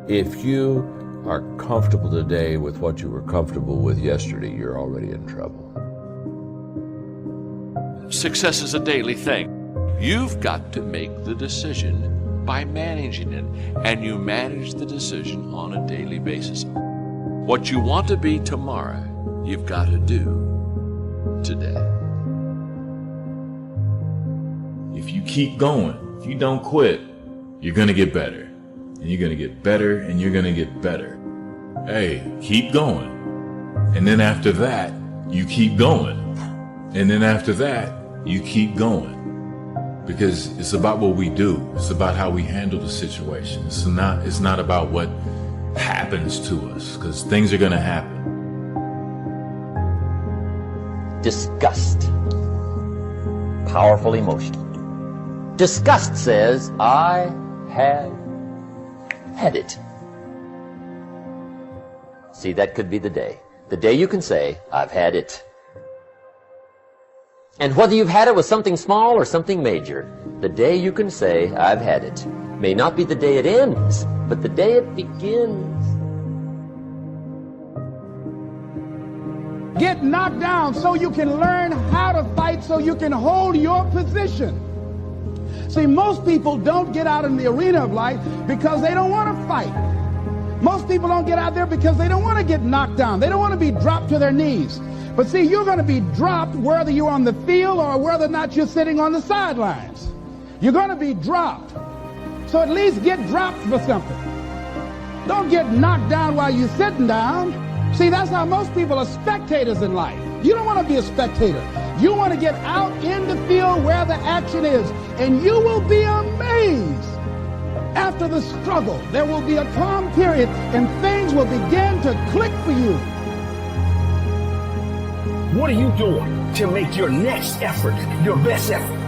If you are comfortable today with what you were comfortable with yesterday, you're already in trouble. Success is a daily thing. You've got to make the decision by managing it, and you manage the decision on a daily basis. What you want to be tomorrow, you've got to do today. If you keep going, if you don't quit, you're going to get better. And you're going to get better, and you're going to get better. Hey, keep going. And then after that, you keep going. And then after that, you keep going. Because it's about what we do. It's about how we handle the situation. It's not about what happens to us, because things are going to happen. Disgust. Powerful emotion. Disgust says, I have had it. See, that could be the day. The day you can say, I've had it. And whether you've had it with something small or something major, the day you can say, I've had it, may not be the day it ends, but the day it begins. Get knocked down so you can learn how to fight, so you can hold your position. See, most people don't get out in the arena of life because they don't want to fight. Most people don't get out there because they don't want to get knocked down. They don't want to be dropped to their knees. But see, you're going to be dropped whether you're on the field or whether or not you're sitting on the sidelines. You're going to be dropped. So at least get dropped for something. Don't get knocked down while you're sitting down. See, that's how most people are spectators in life. You don't want to be a spectator. You want to get out in the field where the action is, and you will be amazed. After the struggle, there will be a calm period, and things will begin to click for you. What are you doing to make your next effort your best effort?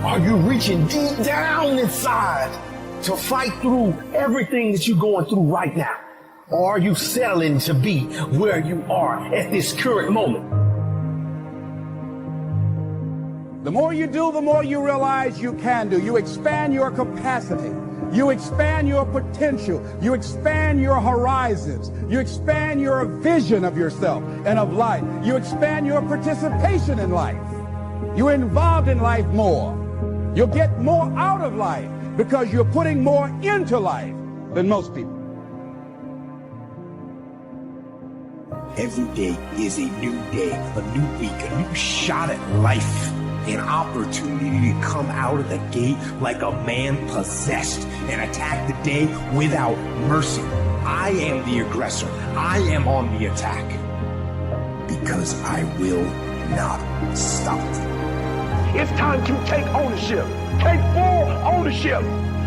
Are you reaching deep down inside to fight through everything that you're going through right now? Or are you settling to be where you are at this current moment? The more you do, the more you realize you can do. You expand your capacity. You expand your potential. You expand your horizons. You expand your vision of yourself and of life. You expand your participation in life. You're involved in life more. You'll get more out of life because you're putting more into life than most people. Every day is a new day, a new week, a new shot at life. An opportunity to come out of the gate like a man possessed and attack the day without mercy. I am the aggressor. I am on the attack because I will not stop. It's time to take ownership. Take full ownership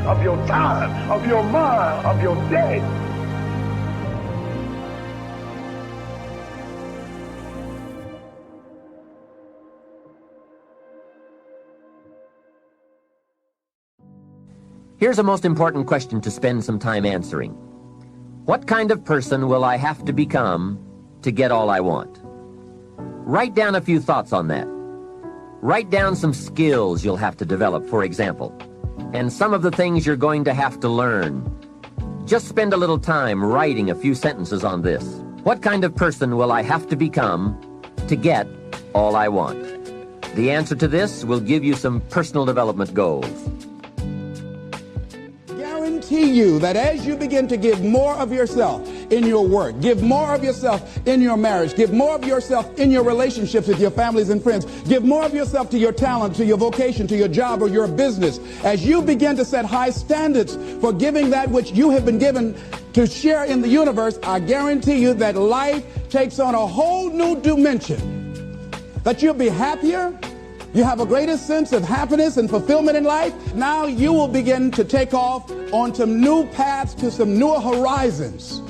of your time, of your mind, of your day. Here's a most important question to spend some time answering. What kind of person will I have to become to get all I want? Write down a few thoughts on that. Write down some skills you'll have to develop, for example, and some of the things you're going to have to learn. Just spend a little time writing a few sentences on this. What kind of person will I have to become to get all I want? The answer to this will give you some personal development goals. Guarantee you that as you begin to give more of yourself in your work, give more of yourself in your marriage, give more of yourself in your relationships with your families and friends, give more of yourself to your talent, to your vocation, to your job or your business, as you begin to set high standards for giving that which you have been given to share in the universe, I guarantee you that life takes on a whole new dimension, that you'll be happier. You have a greater sense of happiness and fulfillment in life. Now you will begin to take off on some new paths to some newer horizons.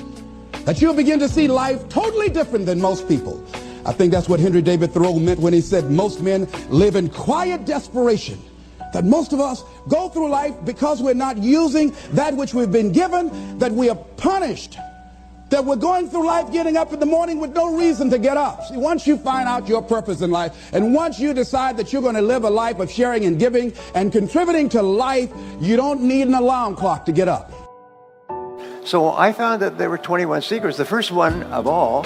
That you'll begin to see life totally different than most people. I think that's what Henry David Thoreau meant when he said most men live in quiet desperation. That most of us go through life because we're not using that which we've been given, that we are punished. That we're going through life getting up in the morning with no reason to get up. See, once you find out your purpose in life, and once you decide that you're going to live a life of sharing and giving and contributing to life, you don't need an alarm clock to get up. So I found that there were 21 secrets. The first one of all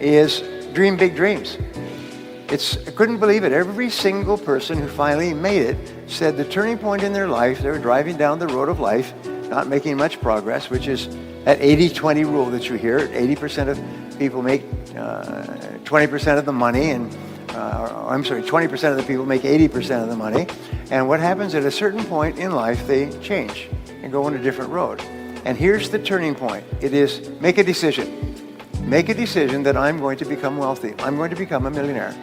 is dream big dreams. I couldn't believe it. Every single person who finally made it said the turning point in their life, they were driving down the road of life, not making much progress, which is that 80-20 rule that you hear. 80% of people make 20% of the money, and 20% of the people make 80% of the money. And what happens at a certain point in life, they change and go on a different road. And here's the turning point. It is make a decision. Make a decision that I'm going to become wealthy. I'm going to become a millionaire.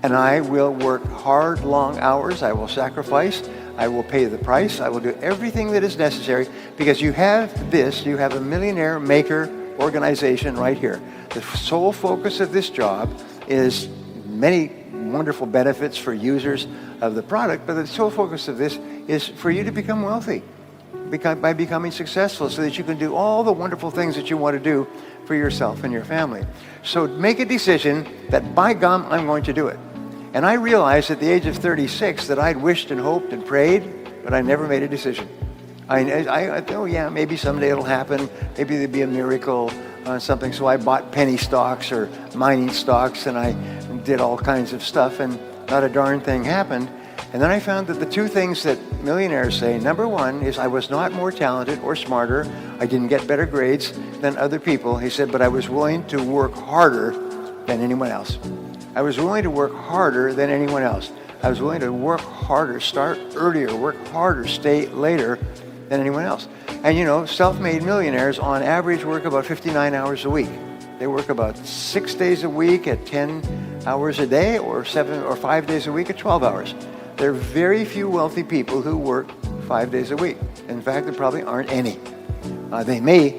And I will work hard, long hours. I will sacrifice. I will pay the price. I will do everything that is necessary, because you have a millionaire maker organization right here. The sole focus of this job is many wonderful benefits for users of the product, but the sole focus of this is for you to become wealthy by becoming successful, so that you can do all the wonderful things that you want to do for yourself and your family. So make a decision that, by gum, I'm going to do it. And I realized at the age of 36 that I'd wished and hoped and prayed, but I never made a decision. I thought, oh yeah, maybe someday it'll happen. Maybe there'll be a miracle on something. So I bought penny stocks or mining stocks, and I did all kinds of stuff, and not a darn thing happened. And then I found that the two things that millionaires say, number one is I was not more talented or smarter. I didn't get better grades than other people. He said, but I was willing to work harder than anyone else. I was willing to work harder than anyone else. I was willing to work harder, start earlier, work harder, stay later than anyone else. And you know, self-made millionaires on average work about 59 hours a week. They work about 6 days a week at 10 hours a day, or 7 or 5 days a week at 12 hours. There are very few wealthy people who work 5 days a week. In fact, there probably aren't any. They may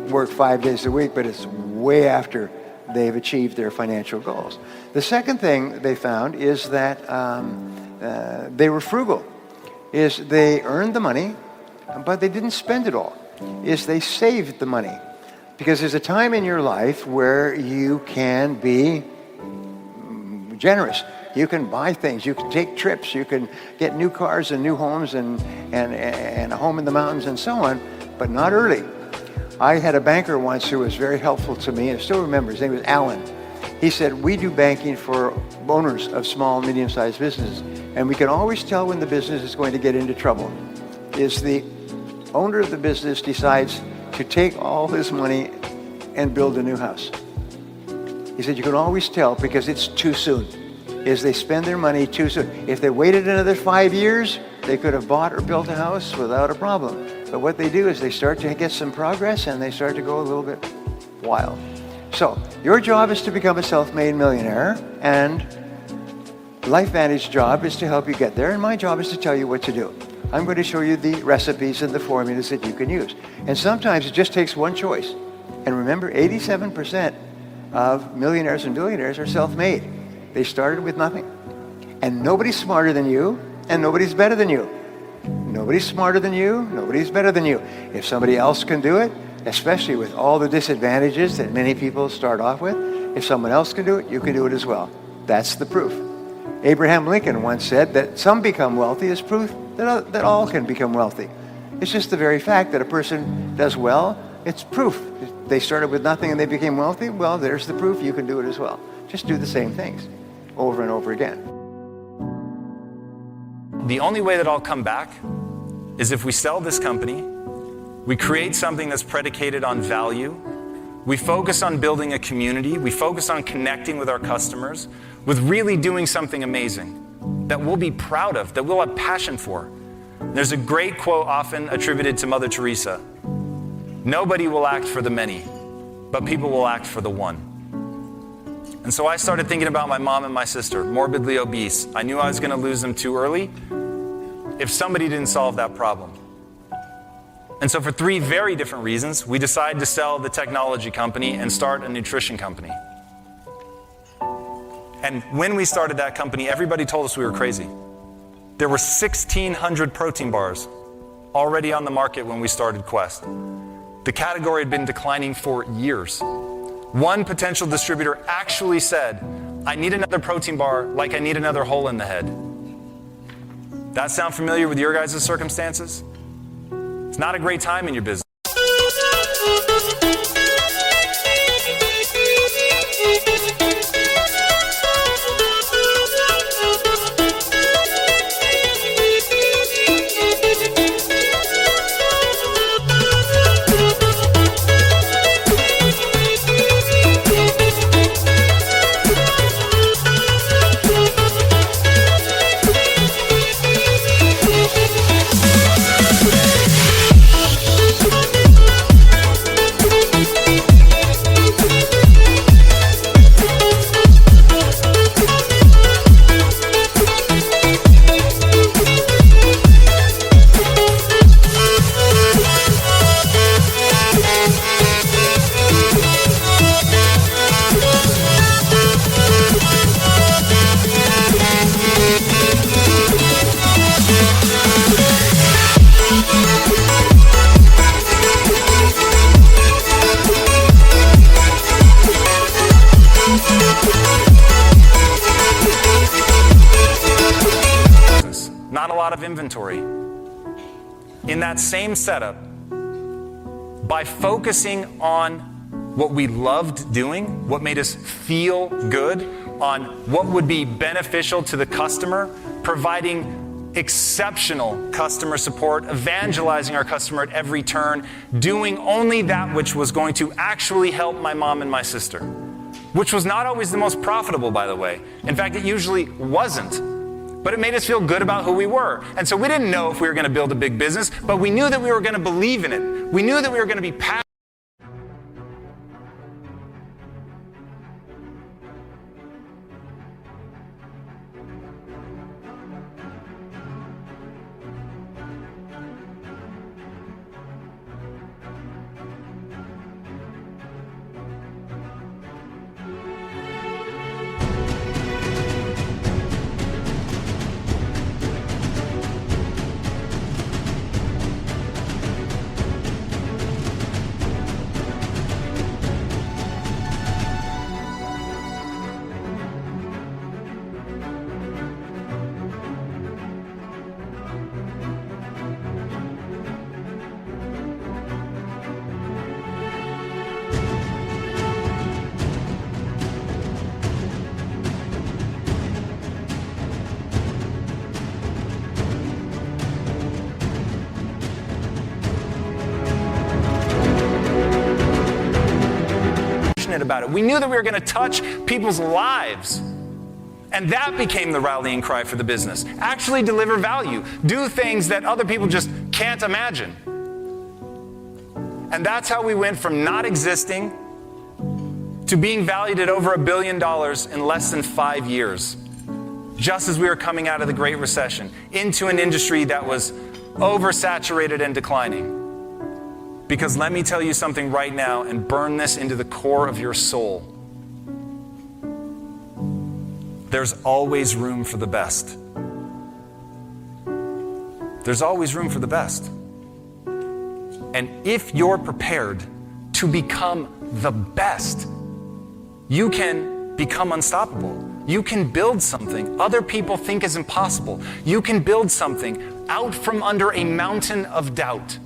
work 5 days a week, but it's way after they've achieved their financial goals. The second thing they found is that they were frugal. Is they earned the money, but they didn't spend it all. Is they saved the money. Because there's a time in your life where you can be generous. You can buy things, you can take trips, you can get new cars and new homes and a home in the mountains and so on, but not early. I had a banker once who was very helpful to me, and I still remember, his name was Alan. He said, we do banking for owners of small, medium-sized businesses, and we can always tell when the business is going to get into trouble. Is the owner of the business decides to take all his money and build a new house. He said, you can always tell because it's too soon. Is they spend their money too soon. If they waited another 5 years, they could have bought or built a house without a problem. But what they do is they start to get some progress and they start to go a little bit wild. So your job is to become a self-made millionaire, and LifeVantage's job is to help you get there, and my job is to tell you what to do. I'm going to show you the recipes and the formulas that you can use. And sometimes it just takes one choice. And remember, 87% of millionaires and billionaires are self-made. They started with nothing. And nobody's smarter than you, and nobody's better than you. Nobody's smarter than you, nobody's better than you. If somebody else can do it, especially with all the disadvantages that many people start off with, if someone else can do it, you can do it as well. That's the proof. Abraham Lincoln once said that some become wealthy is proof that all can become wealthy. It's just the very fact that a person does well, it's proof. If they started with nothing and they became wealthy, well, there's the proof you can do it as well. Just do the same things over and over again. The only way that I'll come back is if we sell this company, we create something that's predicated on value, we focus on building a community, we focus on connecting with our customers, with really doing something amazing that we'll be proud of, that we'll have passion for. There's a great quote often attributed to Mother Teresa. Nobody will act for the many, but people will act for the one. And so I started thinking about my mom and my sister, morbidly obese. I knew I was going to lose them too early if somebody didn't solve that problem. And so for 3 very different reasons, we decided to sell the technology company and start a nutrition company. And when we started that company, everybody told us we were crazy. There were 1,600 protein bars already on the market when we started Quest. The category had been declining for years. One potential distributor actually said, I need another protein bar like I need another hole in the head. That sound familiar with your guys' circumstances? It's not a great time in your business. Not a lot of inventory. In that same setup, by focusing on what we loved doing, what made us feel good, on what would be beneficial to the customer, providing exceptional customer support, evangelizing our customer at every turn, doing only that which was going to actually help my mom and my sister, which was not always the most profitable, by the way. In fact, it usually wasn't. But it made us feel good about who we were. And so we didn't know if we were going to build a big business, but we knew that we were going to believe in it. We knew that we were going to be passionate. About it. We knew that we were going to touch people's lives. And that became the rallying cry for the business. Actually deliver value. Do things that other people just can't imagine. And that's how we went from not existing to being valued at over $1 billion in less than 5 years. Just as we were coming out of the Great Recession into an industry that was oversaturated and declining. Because let me tell you something right now and burn this into the core of your soul. There's always room for the best. There's always room for the best. And if you're prepared to become the best, you can become unstoppable. You can build something other people think is impossible. You can build something out from under a mountain of doubt.